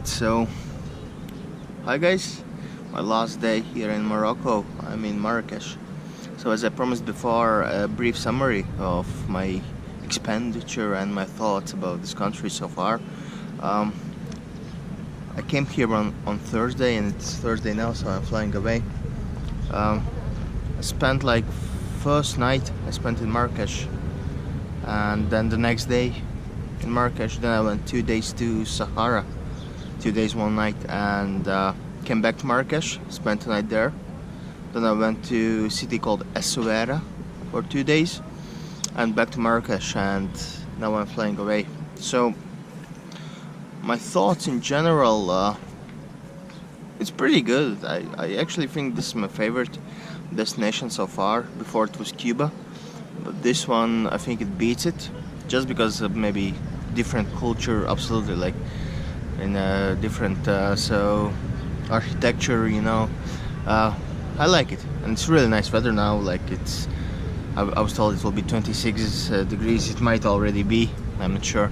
Alright, so hi guys, my last day here in Morocco. I'm in Marrakesh. So as I promised before, a brief summary of my expenditure and my thoughts about this country so far. um, I came here on Thursday, and it's Thursday now, so I'm flying away. I spent like first night I spent in Marrakesh, and then the next day in Marrakesh. Then I went 2 days to Sahara, 2 days 1 night, and came back to Marrakesh, spent a night there. Then I went to a city called Essaouira for 2 days, and back to Marrakesh, and now I'm flying away. So my thoughts in general, it's pretty good. I actually think this is my favorite destination so far. Before it was Cuba, but this one I think it beats it, just because of maybe different culture, absolutely, like in a different so architecture, I like it, and it's really nice weather now. Like I was told it will be 26 degrees. It might already be, I'm not sure.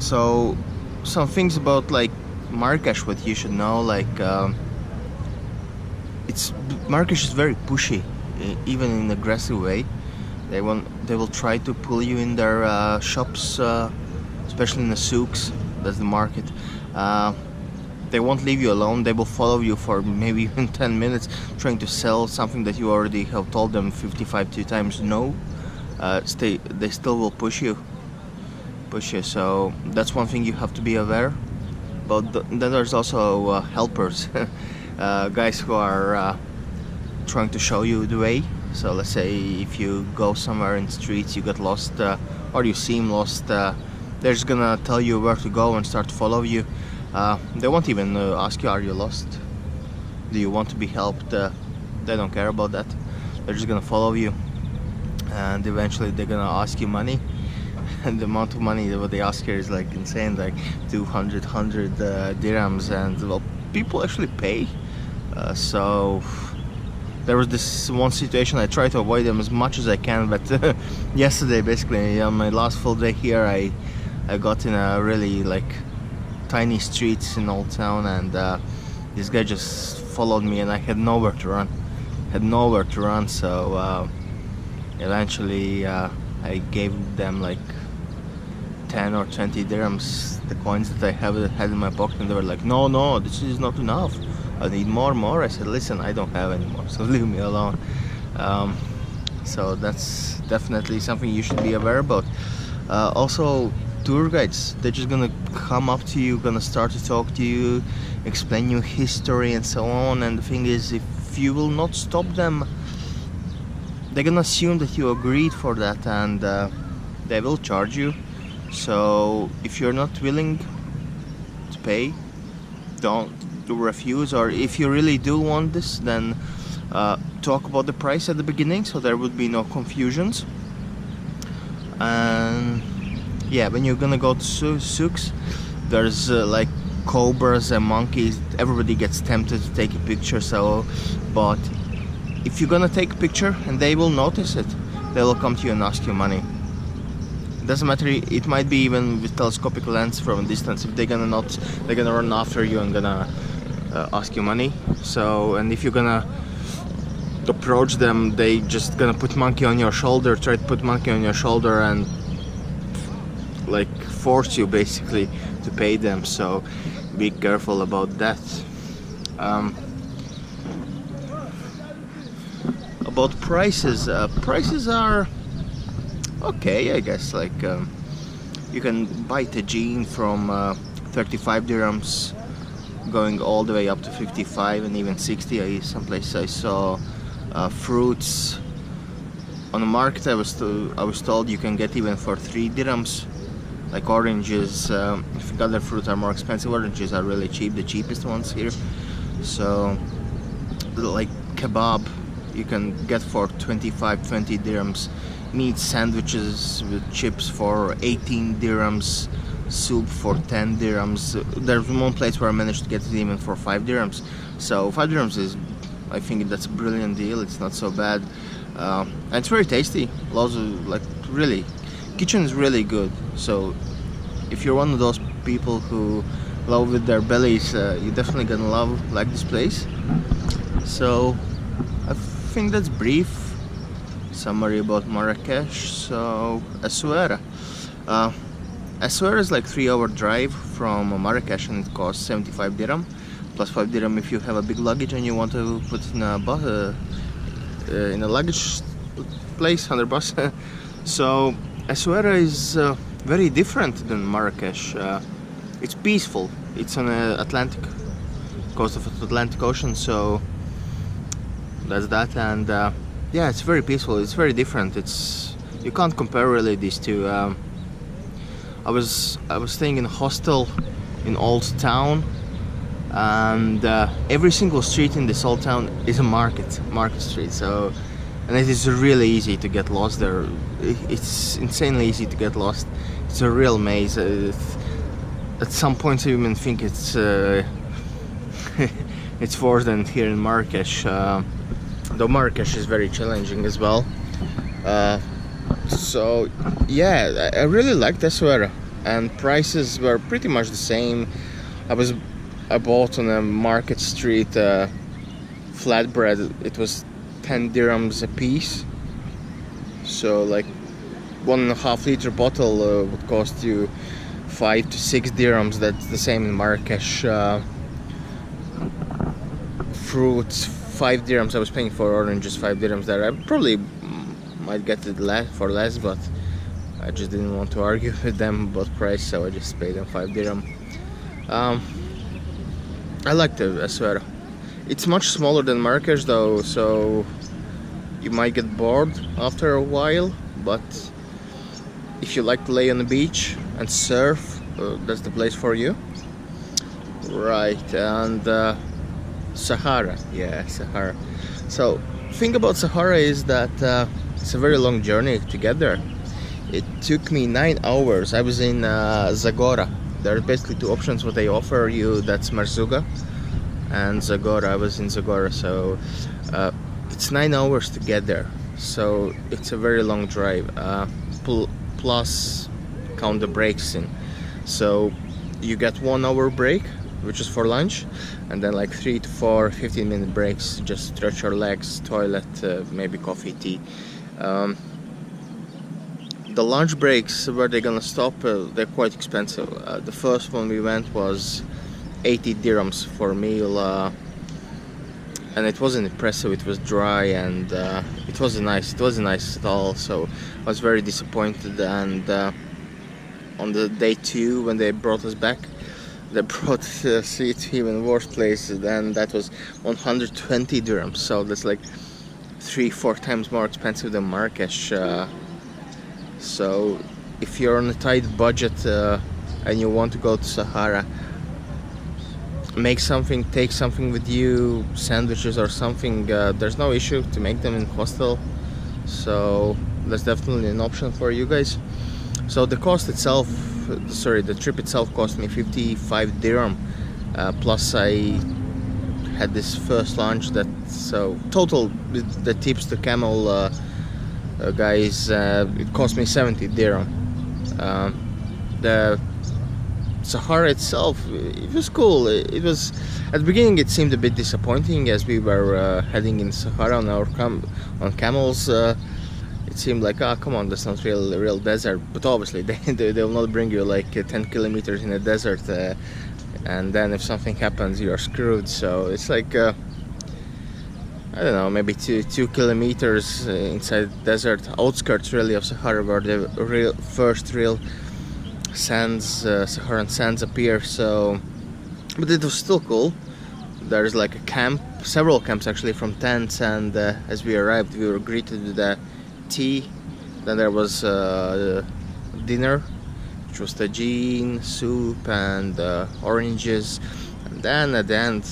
So some things about like Marrakesh what you should know, like Marrakesh is very pushy, even in an aggressive way. They will try to pull you in their shops, especially in the souks. That's the market. They won't leave you alone. They will follow you for maybe even 10 minutes, trying to sell something that you already have told them 52 times no. They still will push you. So that's one thing you have to be aware. But then there's also helpers, guys who are trying to show you the way. So let's say if you go somewhere in the streets, you get lost, or you seem lost, they're just gonna tell you where to go and start to follow you. They won't even ask you, are you lost? Do you want to be helped? They don't care about that. They're just gonna follow you, and eventually they're gonna ask you money. And the amount of money that they ask here is like insane, like 200 dirhams, and well, people actually pay. So there was this one situation, I try to avoid them as much as I can, but yesterday, basically on my last full day here, I got in a really like tiny streets in Old Town, and this guy just followed me, and I had nowhere to run. So eventually I gave them like 10 or 20 dirhams, the coins that I had in my pocket, and they were like, no, this is not enough, I need more. I said, listen, I don't have any more, so leave me alone. So that's definitely something you should be aware about. Also, tour guides, they're just gonna come up to you, gonna start to talk to you, explain you history and so on. And the thing is, if you will not stop them, they're gonna assume that you agreed for that, and they will charge you. So if you're not willing to pay, don't refuse. Or if you really do want this, then talk about the price at the beginning, so there would be no confusions. And yeah, when you're gonna go to souks, there's like cobras and monkeys. Everybody gets tempted to take a picture. So, but if you're gonna take a picture and they will notice it, they will come to you and ask you money. It doesn't matter, it might be even with telescopic lens from a distance. If they're gonna run after you and gonna ask you money. So, and if you're gonna approach them, they just gonna put monkey on your shoulder, try to put monkey on your shoulder, and like force you basically to pay them. So be careful about that. About prices, prices are okay, I guess. Like you can buy tagine from 35 dirhams going all the way up to 55 and even 60. Someplace I saw fruits on the market. I was told you can get even for 3 dirhams, like oranges. If other fruits are more expensive, oranges are really cheap, the cheapest ones here. So like kebab you can get for 20 dirhams, meat sandwiches with chips for 18 dirhams, soup for 10 dirhams. There's one place where I managed to get it even for 5 dirhams. So 5 dirhams is, I think that's a brilliant deal. It's not so bad, and it's very tasty. Lots of, like, really, kitchen is really good. So if you're one of those people who love with their bellies, you're definitely gonna like this place. So I think that's brief summary about Marrakesh. So Essaouira. Essaouira is like 3-hour drive from Marrakesh, and it costs 75 dirham plus 5 dirham if you have a big luggage and you want to put it in a luggage place under bus. So Essaouira is very different than Marrakesh. It's peaceful. It's on the Atlantic coast of the Atlantic Ocean, so that's that. And yeah, it's very peaceful. It's very different. You can't compare really these two. I was staying in a hostel in Old Town, and every single street in this old town is a market street. So, and it is really easy to get lost there. It's insanely easy to get lost. It's a real maze. At some points, I even think it's it's worse than here in Marrakesh. Though Marrakesh is very challenging as well. So yeah, I really liked Essaouira, and prices were pretty much the same. I bought on a market street flatbread. It was 10 dirhams a piece. So like 1.5 liter bottle would cost you 5 to 6 dirhams. That's the same in Marrakesh. Fruits 5 dirhams I was paying for, oranges 5 dirhams there. I probably might get it for less, but I just didn't want to argue with them about price, so I just paid them 5 dirham. I like the Essaouira. It's much smaller than Marrakesh though, so you might get bored after a while, but if you like to lay on the beach and surf, that's the place for you. Right, and Sahara, yeah, Sahara. So, thing about Sahara is that it's a very long journey to get there. It took me 9 hours. I was in Zagora. There are basically two options what they offer you. That's Marzuga and Zagora. I was in Zagora, so it's 9 hours to get there. So it's a very long drive. Plus count the breaks in. So you get 1 hour break, which is for lunch, and then like 3 to 4 15-minute breaks, just stretch your legs, toilet, maybe coffee, tea. The lunch breaks where they're gonna stop, they're quite expensive. The first one we went was 80 dirhams for a meal, and it wasn't impressive. It was dry, and it wasn't nice at all, so I was very disappointed. And on the day 2, when they brought us back, they brought the seat to even worse place, and that was 120 dirhams, so that's like 3-4 times more expensive than Marrakesh. So if you're on a tight budget and you want to go to Sahara, take something with you, sandwiches or something. There's no issue to make them in hostel, so that's definitely an option for you guys. So the trip itself cost me 55 dirham, plus I had this first lunch. So total the tips, the camel guys, it cost me 70 dirham. The Sahara itself, it was cool. It was, at the beginning it seemed a bit disappointing as we were heading in Sahara on camels. It seemed like, come on, that's not real desert. But obviously they will not bring you like 10 kilometers in a desert, and then if something happens you're screwed. So it's like I don't know, maybe 2 kilometers inside the desert, outskirts really of Sahara, where the first real Saharan sands appear. So, but it was still cool. There's like a camp, several camps actually, from tents, and as we arrived we were greeted with tea. Then there was dinner, which was tagine, soup, and oranges. And then at the end,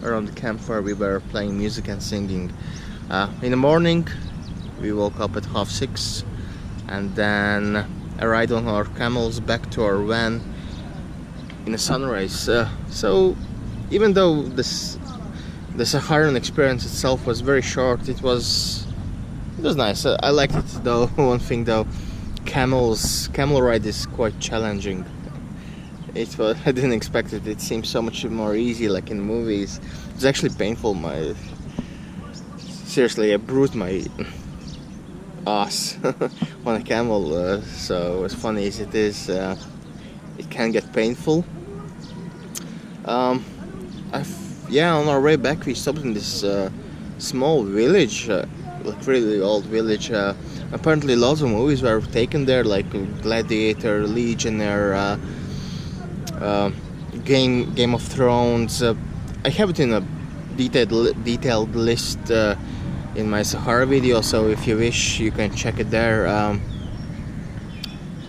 around the campfire, we were playing music and singing. In the morning we woke up at 6:30, and then a ride on our camels back to our van in a sunrise. So even though the Saharan experience itself was very short, it was nice. I liked it though. One thing though, camel ride is quite challenging. It was, I didn't expect it. It seems so much more easy, like in movies. It's actually painful. Seriously, I bruised my ass on a camel. So as funny as it is, it can get painful. Yeah, on our way back, we stopped in this small village, like really old village. Apparently, lots of movies were taken there, like Gladiator, Legionnaire. Game of Thrones. I have it in a detailed list in my Sahara video, so if you wish you can check it there.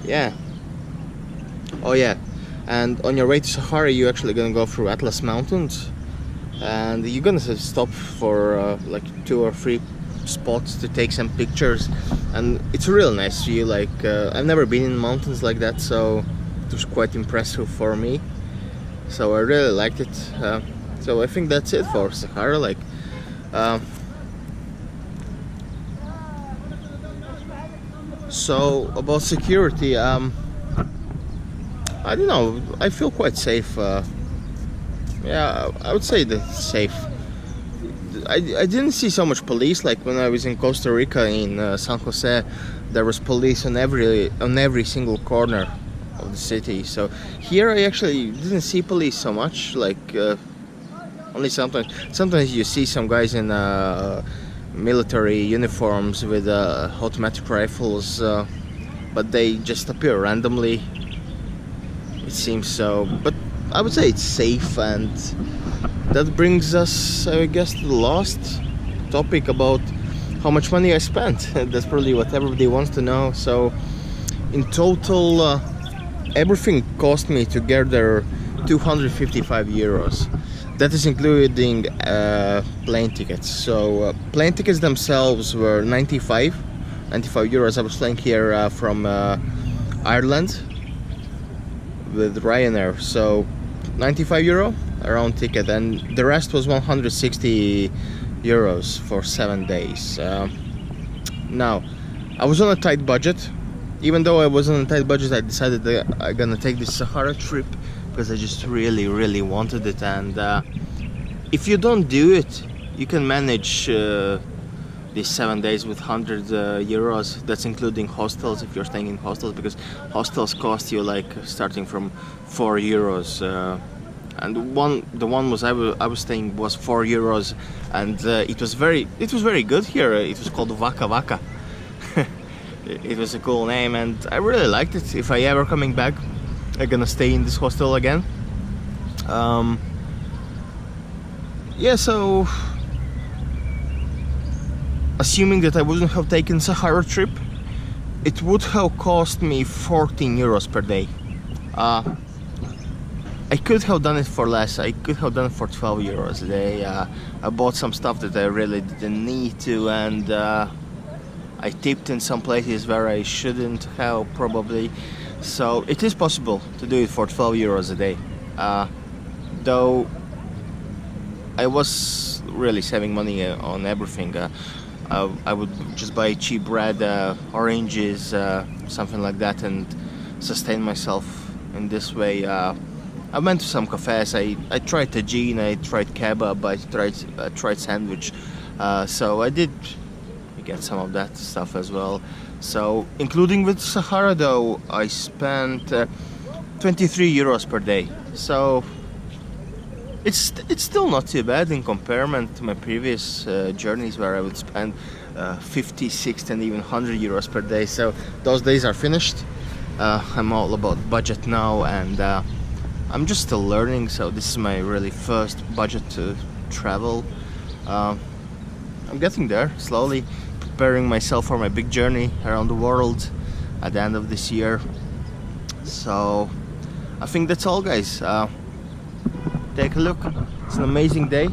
Yeah. Oh yeah, and on your way to Sahara you're actually gonna go through Atlas Mountains, and you're gonna stop for like 2 or 3 spots to take some pictures, and it's a real nice view. Like I've never been in mountains like that, so it was quite impressive for me, so I really liked it. So I think that's it for Sahara. Like so about security, I don't know, I feel quite safe. Yeah, I would say that it's safe. I didn't see so much police. Like when I was in Costa Rica in San Jose, there was police on every single corner of the city. So here I actually didn't see police so much. Like only sometimes you see some guys in military uniforms with automatic rifles, but they just appear randomly, it seems. So but I would say it's safe, and that brings us, I guess, to the last topic about how much money I spent. That's probably what everybody wants to know. So in total, everything cost me together 255 euros. That is including plane tickets. So plane tickets themselves were 95 euros. I was flying here from Ireland with Ryanair. So 95 euro around ticket, and the rest was 160 euros for 7 days. Now, I was on a tight budget. Even though I was on a tight budget, I decided that I'm gonna take this Sahara trip because I just really wanted it. And if you don't do it, you can manage these 7 days with 100 euros. That's including hostels if you're staying in hostels, because hostels cost you like starting from 4 euros. And the one was I was staying was 4 euros, and it was very good here. It was called Vaka Vaka. It was a cool name, and I really liked it. If I ever coming back, I'm gonna stay in this hostel again. Yeah, so assuming that I wouldn't have taken Sahara trip, it would have cost me 14 euros per day. I could have done it for less. I could have done it for 12 euros a day. I bought some stuff that I really didn't need to, and I tipped in some places where I shouldn't have, probably. So it is possible to do it for 12 euros a day. Though I was really saving money on everything. I would just buy cheap bread, oranges, something like that, and sustain myself in this way. I went to some cafes. I tried tagine, I tried kebab, I tried sandwich. So I did get some of that stuff as well. So including with Sahara, though, I spent 23 euros per day. So it's still not too bad in comparison to my previous journeys, where I would spend 50, 60 and even 100 euros per day. So those days are finished. I'm all about budget now, and I'm just still learning, so this is my really first budget to travel. I'm getting there slowly, preparing myself for my big journey around the world at the end of this year. So I think that's all, guys. Take a look. It's an amazing day.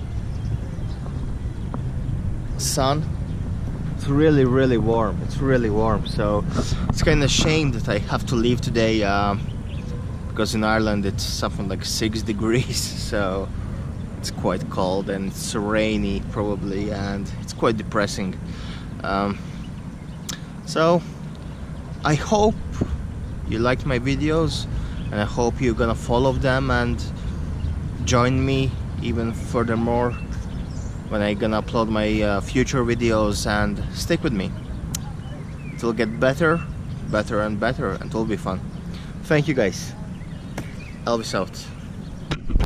Sun. It's really warm. It's really warm. So it's kind of shame that I have to leave today, because in Ireland it's something like 6 degrees. So it's quite cold and it's rainy probably, and it's quite depressing. So I hope you liked my videos. and I hope you're gonna follow them and join me even furthermore when I'm gonna upload my future videos, and stick with me. It will get better, better and better, and it will be fun. Thank you guys. Elvis out.